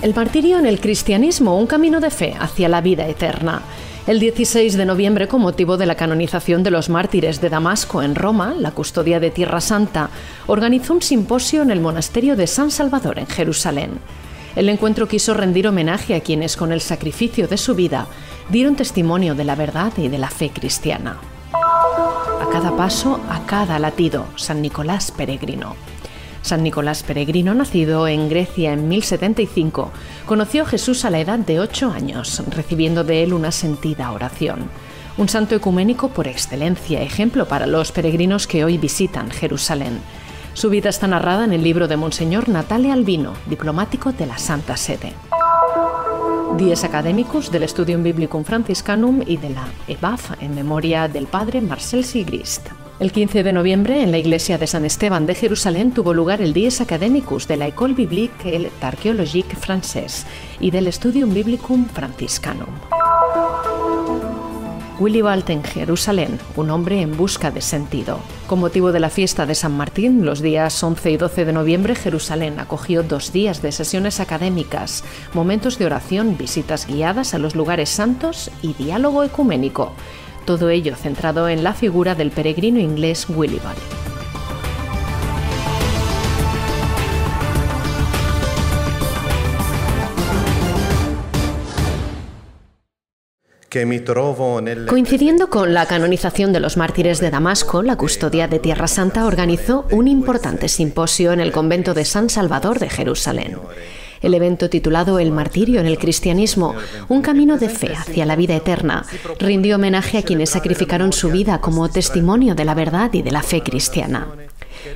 El martirio en el cristianismo, un camino de fe hacia la vida eterna. El 16 de noviembre, con motivo de la canonización de los mártires de Damasco en Roma, la Custodia de Tierra Santa organizó un simposio en el monasterio de San Salvador en Jerusalén. El encuentro quiso rendir homenaje a quienes, con el sacrificio de su vida, dieron testimonio de la verdad y de la fe cristiana. A cada paso, a cada latido, San Nicolás Peregrino. San Nicolás Peregrino, nacido en Grecia en 1075, conoció a Jesús a la edad de 8 años, recibiendo de él una sentida oración. Un santo ecuménico por excelencia, ejemplo para los peregrinos que hoy visitan Jerusalén. Su vida está narrada en el libro de Monseñor Natale Albino, diplomático de la Santa Sede. Dies Academicus del Studium Biblicum Franciscanum y de la EBAF en memoria del padre Marcel Sigrist. El 15 de noviembre, en la iglesia de San Esteban de Jerusalén, tuvo lugar el Dies Academicus de la École Biblique et Archéologique Française y del Studium Biblicum Franciscanum. Willibald en Jerusalén, un hombre en busca de sentido. Con motivo de la fiesta de San Martín, los días 11 y 12 de noviembre, Jerusalén acogió 2 días de sesiones académicas, momentos de oración, visitas guiadas a los lugares santos y diálogo ecuménico. Todo ello centrado en la figura del peregrino inglés Willibald. Coincidiendo con la canonización de los mártires de Damasco, la Custodia de Tierra Santa organizó un importante simposio en el convento de San Salvador de Jerusalén. El evento, titulado El martirio en el cristianismo, un camino de fe hacia la vida eterna, rindió homenaje a quienes sacrificaron su vida como testimonio de la verdad y de la fe cristiana.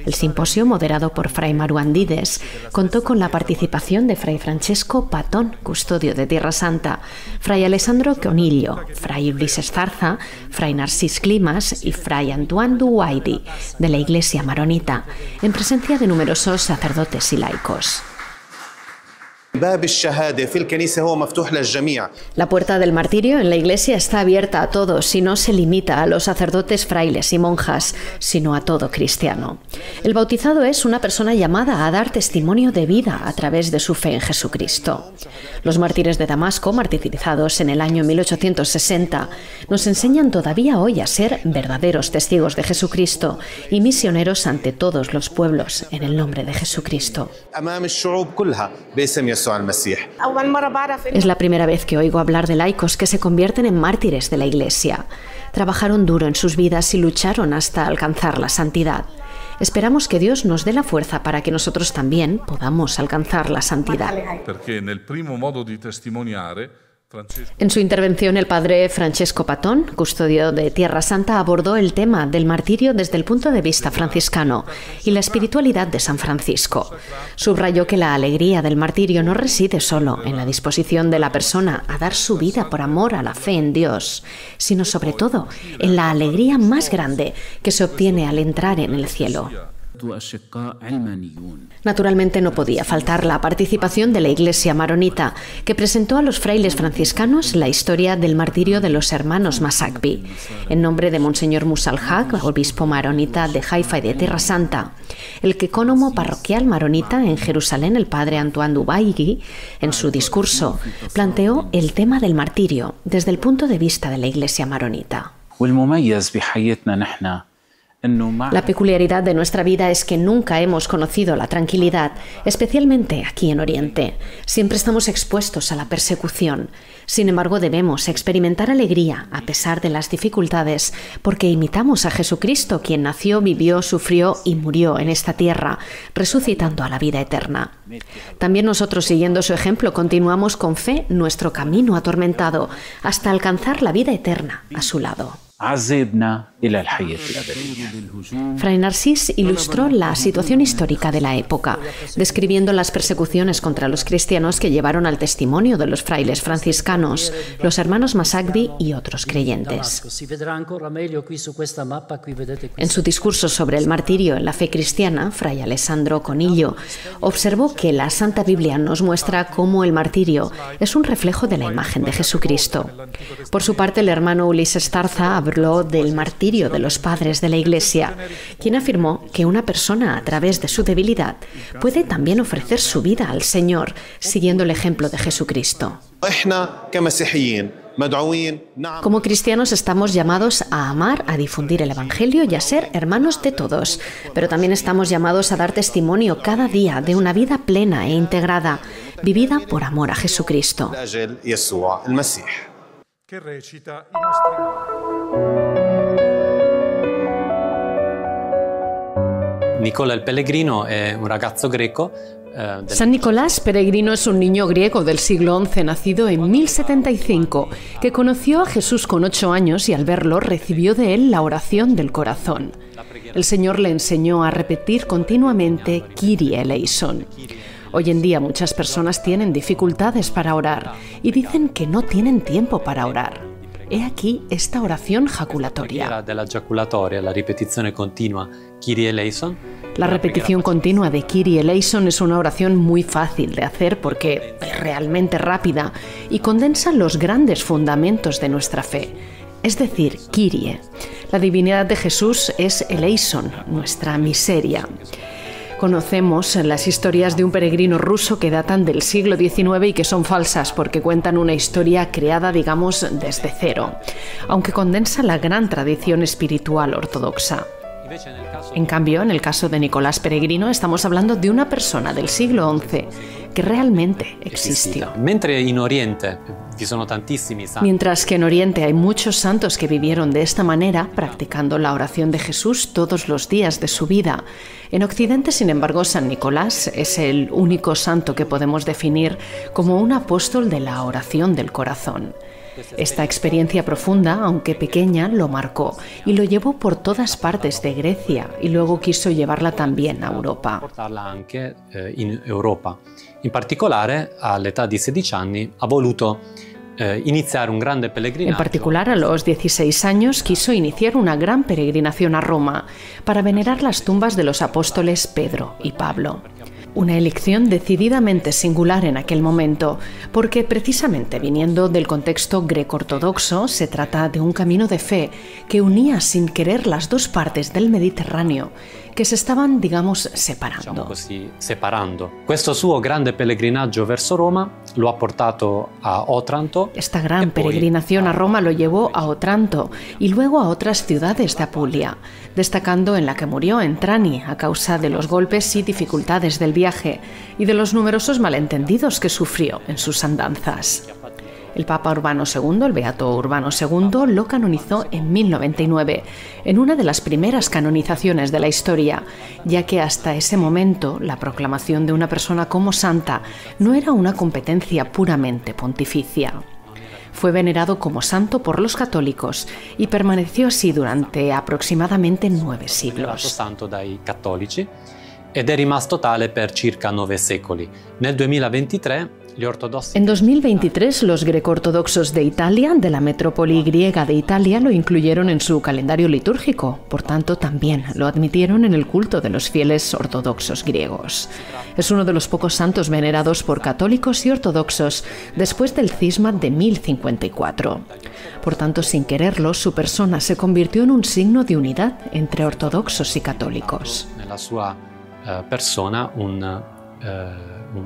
El simposio, moderado por Fray Maruán Dides, contó con la participación de Fray Francesco Patón, custodio de Tierra Santa, Fray Alessandro Conillo, Fray Ulises Zarza, Fray Narcís Climas y Fray Antoine Duwaidi, de la Iglesia Maronita, en presencia de numerosos sacerdotes y laicos. La puerta del martirio en la iglesia está abierta a todos y no se limita a los sacerdotes, frailes y monjas, sino a todo cristiano. El bautizado es una persona llamada a dar testimonio de vida a través de su fe en Jesucristo. Los mártires de Damasco, martirizados en el año 1860, nos enseñan todavía hoy a ser verdaderos testigos de Jesucristo y misioneros ante todos los pueblos en el nombre de Jesucristo. Es la primera vez que oigo hablar de laicos que se convierten en mártires de la Iglesia. Trabajaron duro en sus vidas y lucharon hasta alcanzar la santidad. Esperamos que Dios nos dé la fuerza para que nosotros también podamos alcanzar la santidad. En su intervención, el padre Francesco Patón, custodio de Tierra Santa, abordó el tema del martirio desde el punto de vista franciscano y la espiritualidad de San Francisco. Subrayó que la alegría del martirio no reside solo en la disposición de la persona a dar su vida por amor a la fe en Dios, sino sobre todo en la alegría más grande que se obtiene al entrar en el cielo. Naturalmente no podía faltar la participación de la Iglesia Maronita, que presentó a los frailes franciscanos la historia del martirio de los hermanos Masacbi, en nombre de Monseñor Musa al-Haq, obispo maronita de Haifa y de Tierra Santa. El quecónomo parroquial maronita en Jerusalén, el padre Antoine Duwaidi, en su discurso, planteó el tema del martirio desde el punto de vista de la Iglesia maronita. La peculiaridad de nuestra vida es que nunca hemos conocido la tranquilidad, especialmente aquí en Oriente. Siempre estamos expuestos a la persecución. Sin embargo, debemos experimentar alegría a pesar de las dificultades, porque imitamos a Jesucristo, quien nació, vivió, sufrió y murió en esta tierra, resucitando a la vida eterna. También nosotros, siguiendo su ejemplo, continuamos con fe nuestro camino atormentado hasta alcanzar la vida eterna a su lado. Fray Narcís ilustró la situación histórica de la época, describiendo las persecuciones contra los cristianos que llevaron al testimonio de los frailes franciscanos, los hermanos Masacbi y otros creyentes. En su discurso sobre el martirio en la fe cristiana, Fray Alessandro Conillo observó que la Santa Biblia nos muestra cómo el martirio es un reflejo de la imagen de Jesucristo. Por su parte, el hermano Ulises Zarza habló del martirio de los padres de la Iglesia, quien afirmó que una persona a través de su debilidad puede también ofrecer su vida al Señor, siguiendo el ejemplo de Jesucristo. Como cristianos estamos llamados a amar, a difundir el Evangelio y a ser hermanos de todos, pero también estamos llamados a dar testimonio cada día de una vida plena e integrada, vivida por amor a Jesucristo. Nicola il Pellegrino è un ragazzo greco. San Nicolás Peregrino es un niño griego del siglo XI, nacido en 1075, que conoció a Jesús con 8 años y al verlo recibió de él la oración del corazón. El Señor le enseñó a repetir continuamente Kyrie eleison. Hoy en día muchas personas tienen dificultades para orar y dicen que no tienen tiempo para orar. He aquí esta oración jaculatoria. La repetición continua Kyrie eleison. La repetición continua de Kyrie eleison es una oración muy fácil de hacer porque es realmente rápida y condensa los grandes fundamentos de nuestra fe. Es decir, Kyrie. La divinidad de Jesús es eleison, nuestra miseria. Conocemos las historias de un peregrino ruso que datan del siglo XIX y que son falsas porque cuentan una historia creada, digamos, desde cero, aunque condensa la gran tradición espiritual ortodoxa. En cambio, en el caso de Nicolás Peregrino, estamos hablando de una persona del siglo XI que realmente existió. Mientras que en Oriente hay muchos santos que vivieron de esta manera, practicando la oración de Jesús todos los días de su vida, en Occidente, sin embargo, San Nicolás es el único santo que podemos definir como un apóstol de la oración del corazón. Esta experiencia profunda, aunque pequeña, lo marcó y lo llevó por todas partes de Grecia y luego quiso llevarla también a Europa. In particolare, all'età di 16 anni, ha voluto iniziare un grande pellegrinaggio. En particular, a los 16 años quiso iniciar una gran peregrinación a Roma para venerar las tumbas de los apóstoles Pedro y Pablo. Una elección decididamente singular en aquel momento, porque precisamente viniendo del contexto greco-ortodoxo se trata de un camino de fe que unía sin querer las dos partes del Mediterráneo que se estaban, digamos, separando. Questo suo grande pellegrinaggio verso Roma lo ha portato a Otranto. Esta gran peregrinación a Roma lo llevó a Otranto y luego a otras ciudades de Apulia, destacando en la que murió en Trani a causa de los golpes y dificultades del viaje y de los numerosos malentendidos que sufrió en sus andanzas. El Papa Urbano II, el Beato Urbano II, lo canonizó en 1099, en una de las primeras canonizaciones de la historia, ya que hasta ese momento la proclamación de una persona como santa no era una competencia puramente pontificia. Fue venerado como santo por los católicos y permaneció así durante aproximadamente 9 siglos. Santo dai cattolici ed è rimasto tale per circa 9 secoli. Nel 2023 En 2023, los greco-ortodoxos de Italia, de la metrópoli griega de Italia, lo incluyeron en su calendario litúrgico. Por tanto, también lo admitieron en el culto de los fieles ortodoxos griegos. Es uno de los pocos santos venerados por católicos y ortodoxos después del cisma de 1054. Por tanto, sin quererlo, su persona se convirtió en un signo de unidad entre ortodoxos y católicos. Nella sua persona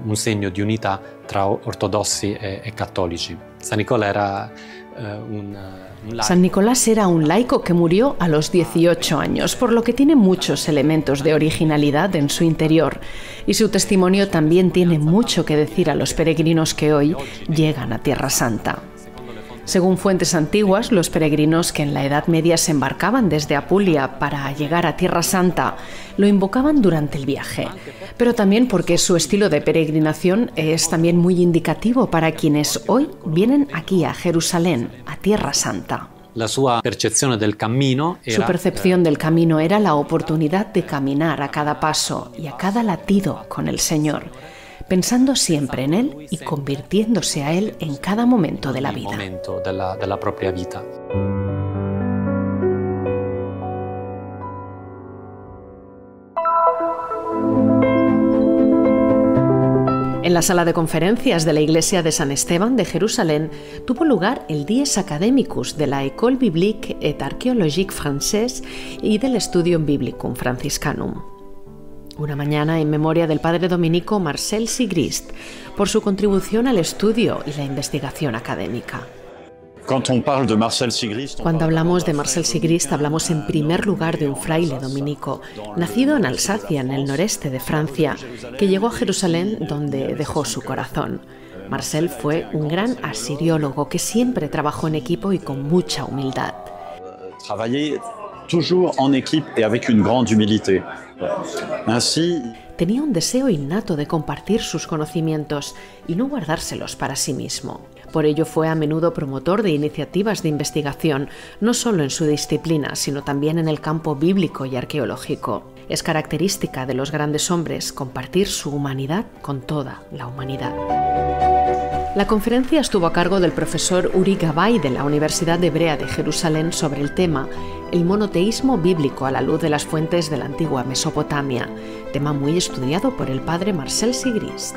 un segno di unità tra ortodossi e cattolici. San Nicolás era un laico que murió a los 18 años, por lo que tiene muchos elementos de originalidad en su interior, y su testimonio también tiene mucho que decir a los peregrinos que hoy llegan a Tierra Santa. Según fuentes antiguas, los peregrinos que en la Edad Media se embarcaban desde Apulia para llegar a Tierra Santa lo invocaban durante el viaje, pero también porque su estilo de peregrinación es también muy indicativo para quienes hoy vienen aquí a Jerusalén, a Tierra Santa. Su percepción del camino era la oportunidad de caminar a cada paso y a cada latido con el Señor, pensando siempre en Él y convirtiéndose a Él en cada momento de la vida. En la sala de conferencias de la iglesia de San Esteban de Jerusalén tuvo lugar el Dies Academicus de la École Biblique et Archéologique Française y del Studium Biblicum Franciscanum. Una mañana en memoria del padre dominico Marcel Sigrist por su contribución al estudio y la investigación académica. Cuando hablamos de Marcel Sigrist, hablamos en primer lugar de un fraile dominico, nacido en Alsacia, en el noreste de Francia, que llegó a Jerusalén donde dejó su corazón. Marcel fue un gran asiriólogo que siempre trabajó en equipo y con mucha humildad. Toujours en équipe et avec une grande humilité. Ainsi, tenía un deseo innato de compartir sus conocimientos y no guardárselos para sí mismo. Por ello fue a menudo promotor de iniciativas de investigación, no solo en su disciplina, sino también en el campo bíblico y arqueológico. Es característica de los grandes hombres compartir su humanidad con toda la humanidad. La conferencia estuvo a cargo del profesor Uri Gabay de la Universidad Hebrea de Jerusalén sobre el tema el monoteísmo bíblico a la luz de las fuentes de la antigua Mesopotamia, tema muy estudiado por el padre Marcel Sigrist.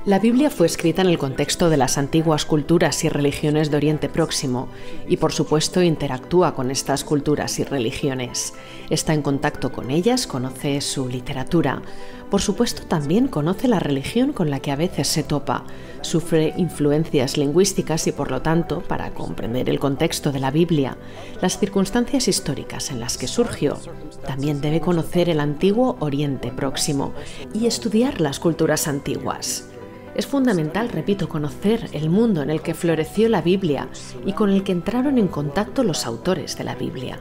La Biblia fue escrita en el contexto de las antiguas culturas y religiones de Oriente Próximo y, por supuesto, interactúa con estas culturas y religiones. Está en contacto con ellas, conoce su literatura. Por supuesto, también conoce la religión con la que a veces se topa. Sufre influencias lingüísticas y, por lo tanto, para comprender el contexto de la Biblia, las circunstancias históricas en las que surgió, también debe conocer el antiguo Oriente Próximo y estudiar las culturas antiguas. Es fundamental, repito, conocer el mundo en el que floreció la Biblia y con el que entraron en contacto los autores de la Biblia.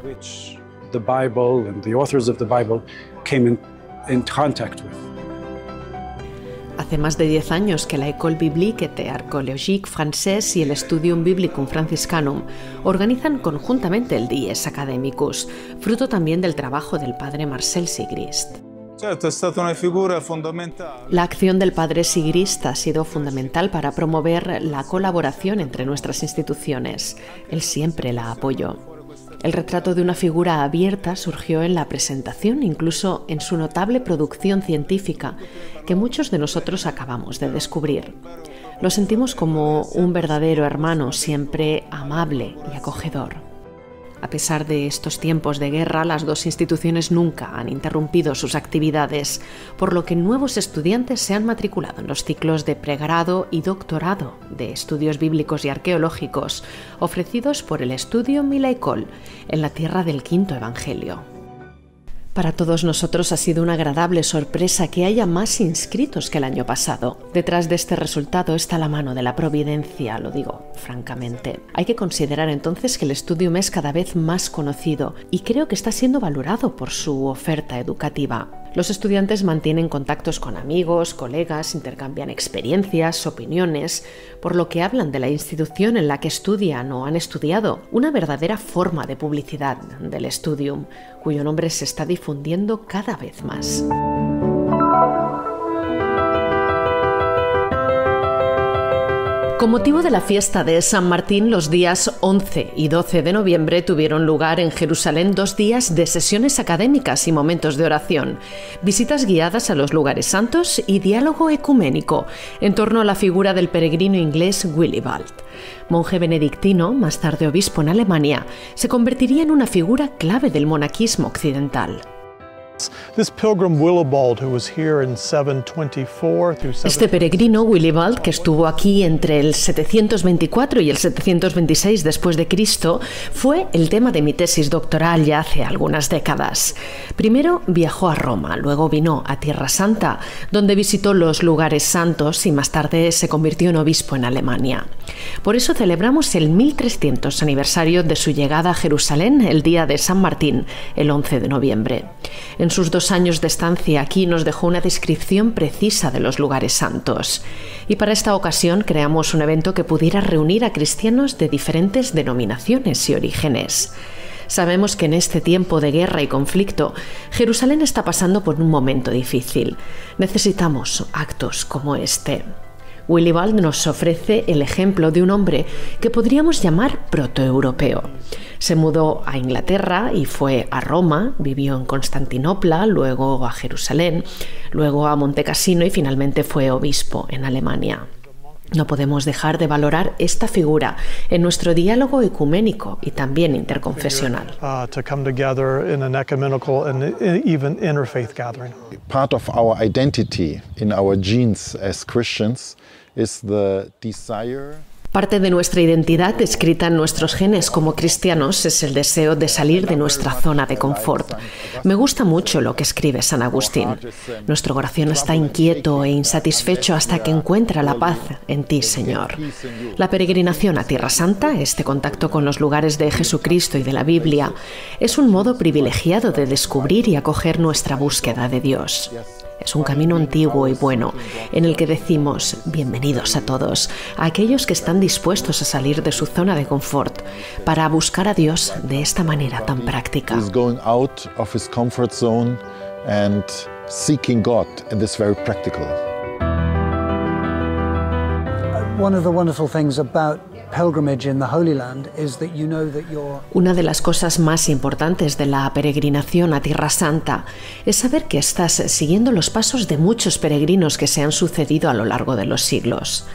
Hace más de 10 años que la École Biblique et Archéologique Française y el Studium Biblicum Franciscanum organizan conjuntamente el Dies Academicus, fruto también del trabajo del padre Marcel Sigrist. La acción del padre Sigrist ha sido fundamental para promover la colaboración entre nuestras instituciones. Él siempre la apoyó. El retrato de una figura abierta surgió en la presentación, incluso en su notable producción científica, que muchos de nosotros acabamos de descubrir. Lo sentimos como un verdadero hermano, siempre amable y acogedor. A pesar de estos tiempos de guerra, las dos instituciones nunca han interrumpido sus actividades, por lo que nuevos estudiantes se han matriculado en los ciclos de pregrado y doctorado de estudios bíblicos y arqueológicos ofrecidos por el Studium y la École en la tierra del Quinto Evangelio. Para todos nosotros ha sido una agradable sorpresa que haya más inscritos que el año pasado. Detrás de este resultado está la mano de la providencia, lo digo francamente. Hay que considerar entonces que el Studium es cada vez más conocido y creo que está siendo valorado por su oferta educativa. Los estudiantes mantienen contactos con amigos, colegas, intercambian experiencias, opiniones, por lo que hablan de la institución en la que estudian o han estudiado, una verdadera forma de publicidad del Studium, cuyo nombre se está difundiendo cada vez más. Con motivo de la fiesta de San Martín, los días 11 y 12 de noviembre tuvieron lugar en Jerusalén 2 días de sesiones académicas y momentos de oración, visitas guiadas a los lugares santos y diálogo ecuménico en torno a la figura del peregrino inglés Willibald. Monje benedictino, más tarde obispo en Alemania, se convertiría en una figura clave del monaquismo occidental. Este peregrino, Willibald, que estuvo aquí entre el 724 y el 726 después de Cristo, fue el tema de mi tesis doctoral ya hace algunas décadas. Primero viajó a Roma, luego vino a Tierra Santa, donde visitó los lugares santos y más tarde se convirtió en obispo en Alemania. Por eso celebramos el 1300 aniversario de su llegada a Jerusalén el día de San Martín, el 11 de noviembre. En sus 2 años de estancia aquí nos dejó una descripción precisa de los lugares santos. Y para esta ocasión creamos un evento que pudiera reunir a cristianos de diferentes denominaciones y orígenes. Sabemos que en este tiempo de guerra y conflicto, Jerusalén está pasando por un momento difícil. Necesitamos actos como este. Willibald nos ofrece el ejemplo de un hombre que podríamos llamar protoeuropeo. Se mudó a Inglaterra y fue a Roma, vivió en Constantinopla, luego a Jerusalén, luego a Monte Cassino y finalmente fue obispo en Alemania. No podemos dejar de valorar esta figura en nuestro diálogo ecuménico y también interconfesional. Part of our identity in our genes as Christians is the desire. Parte de nuestra identidad escrita en nuestros genes como cristianos es el deseo de salir de nuestra zona de confort. Me gusta mucho lo que escribe San Agustín. Nuestro corazón está inquieto e insatisfecho hasta que encuentra la paz en ti, Señor. La peregrinación a Tierra Santa, este contacto con los lugares de Jesucristo y de la Biblia, es un modo privilegiado de descubrir y acoger nuestra búsqueda de Dios. Es un camino antiguo y bueno, en el que decimos bienvenidos a todos, a aquellos que están dispuestos a salir de su zona de confort para buscar a Dios de esta manera tan práctica. He's going out of his comfort zone and seeking God in this very practical. One of the wonderful things about pilgrimage in the Holy Land is that you know that you're... Una de las cosas más importantes de la peregrinación a Tierra Santa es saber que estás siguiendo los pasos de muchos peregrinos que se han sucedido a lo largo de los siglos.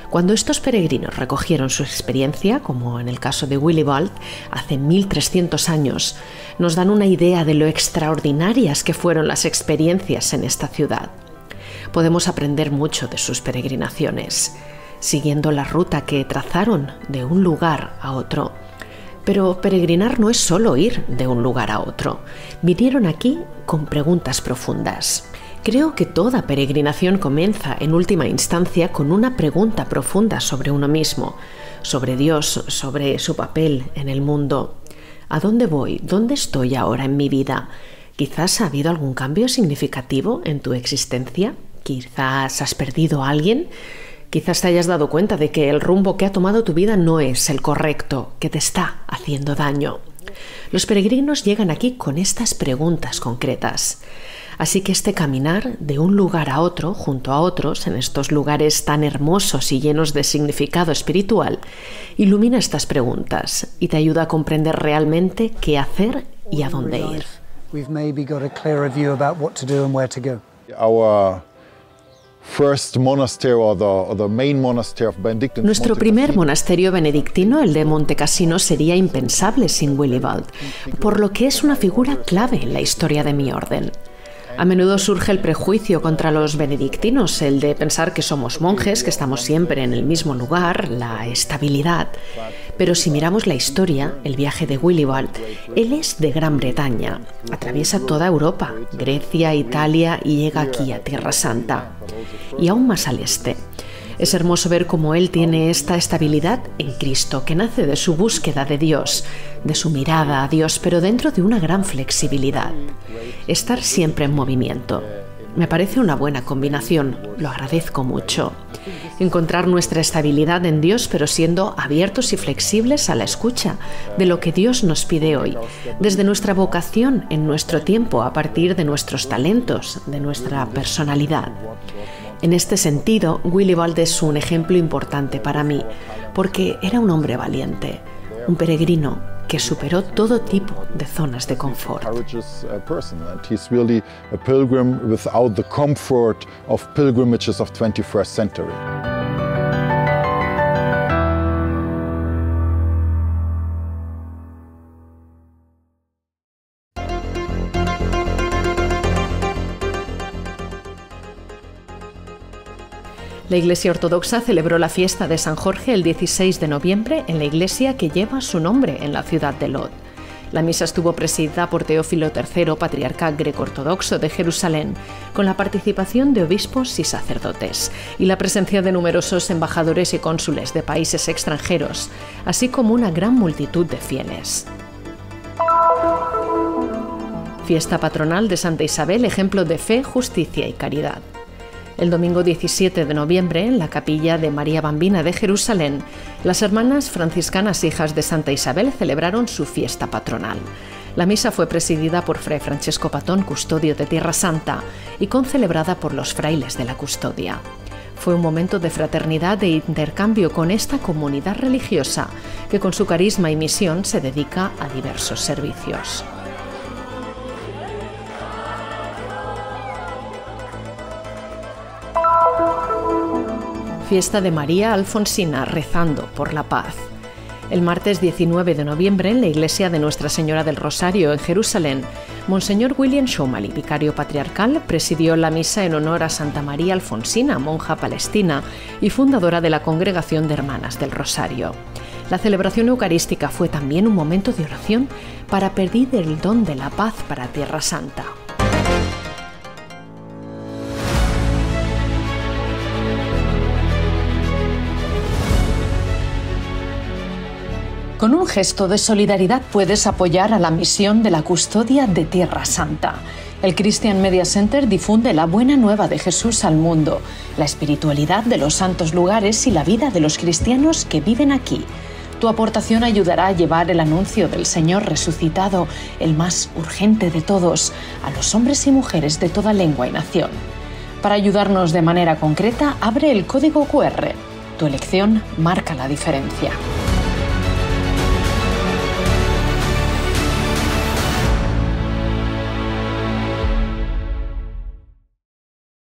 Cuando estos peregrinos recogieron su experiencia, como en el caso de Willibald, hace 1300 años, nos dan una idea de lo extraordinarias que fueron las experiencias en esta ciudad. Podemos aprender mucho de sus peregrinaciones, siguiendo la ruta que trazaron de un lugar a otro. Pero peregrinar no es solo ir de un lugar a otro. Vinieron aquí con preguntas profundas. Creo que toda peregrinación comienza en última instancia con una pregunta profunda sobre uno mismo, sobre Dios, sobre su papel en el mundo. ¿A dónde voy? ¿Dónde estoy ahora en mi vida? ¿Quizás ha habido algún cambio significativo en tu existencia? ¿Quizás has perdido a alguien? Quizás te hayas dado cuenta de que el rumbo que ha tomado tu vida no es el correcto, que te está haciendo daño. Los peregrinos llegan aquí con estas preguntas concretas. Así que este caminar de un lugar a otro, junto a otros, en estos lugares tan hermosos y llenos de significado espiritual, ilumina estas preguntas y te ayuda a comprender realmente qué hacer y a dónde ir. Nuestro primer monasterio benedictino, el de Monte Cassino, sería impensable sin Willibald, por lo que es una figura clave en la historia de mi orden. A menudo surge el prejuicio contra los benedictinos, el de pensar que somos monjes, que estamos siempre en el mismo lugar, la estabilidad. Pero si miramos la historia, el viaje de Willibald, él es de Gran Bretaña, atraviesa toda Europa, Grecia, Italia y llega aquí a Tierra Santa. Y aún más al este. Es hermoso ver cómo él tiene esta estabilidad en Cristo, que nace de su búsqueda de Dios, de su mirada a Dios, pero dentro de una gran flexibilidad. Estar siempre en movimiento. Me parece una buena combinación, lo agradezco mucho. Encontrar nuestra estabilidad en Dios, pero siendo abiertos y flexibles a la escucha de lo que Dios nos pide hoy, desde nuestra vocación, en nuestro tiempo, a partir de nuestros talentos, de nuestra personalidad. En este sentido, Willibald es un ejemplo importante para mí, porque era un hombre valiente, un peregrino que superó todo tipo de zonas de confort. He's really a pilgrim without the comfort of pilgrimages of 21st century. La Iglesia Ortodoxa celebró la fiesta de San Jorge el 16 de noviembre en la iglesia que lleva su nombre en la ciudad de Lod. La misa estuvo presidida por Teófilo III, patriarca greco-ortodoxo de Jerusalén, con la participación de obispos y sacerdotes, y la presencia de numerosos embajadores y cónsules de países extranjeros, así como una gran multitud de fieles. Fiesta patronal de Santa Isabel, ejemplo de fe, justicia y caridad. El domingo 17 de noviembre, en la capilla de María Bambina de Jerusalén, las hermanas franciscanas hijas de Santa Isabel celebraron su fiesta patronal. La misa fue presidida por Fray Francesco Patón, custodio de Tierra Santa, y concelebrada por los frailes de la custodia. Fue un momento de fraternidad e intercambio con esta comunidad religiosa, que con su carisma y misión se dedica a diversos servicios. Fiesta de María Alfonsina, rezando por la paz. El martes 19 de noviembre, en la iglesia de Nuestra Señora del Rosario, en Jerusalén, Monseñor William Schomali, vicario patriarcal, presidió la misa en honor a Santa María Alfonsina, monja palestina y fundadora de la Congregación de Hermanas del Rosario. La celebración eucarística fue también un momento de oración para pedir el don de la paz para Tierra Santa. Con un gesto de solidaridad puedes apoyar a la misión de la custodia de Tierra Santa. El Christian Media Center difunde la buena nueva de Jesús al mundo, la espiritualidad de los santos lugares y la vida de los cristianos que viven aquí. Tu aportación ayudará a llevar el anuncio del Señor resucitado, el más urgente de todos, a los hombres y mujeres de toda lengua y nación. Para ayudarnos de manera concreta, abre el código QR. Tu elección marca la diferencia.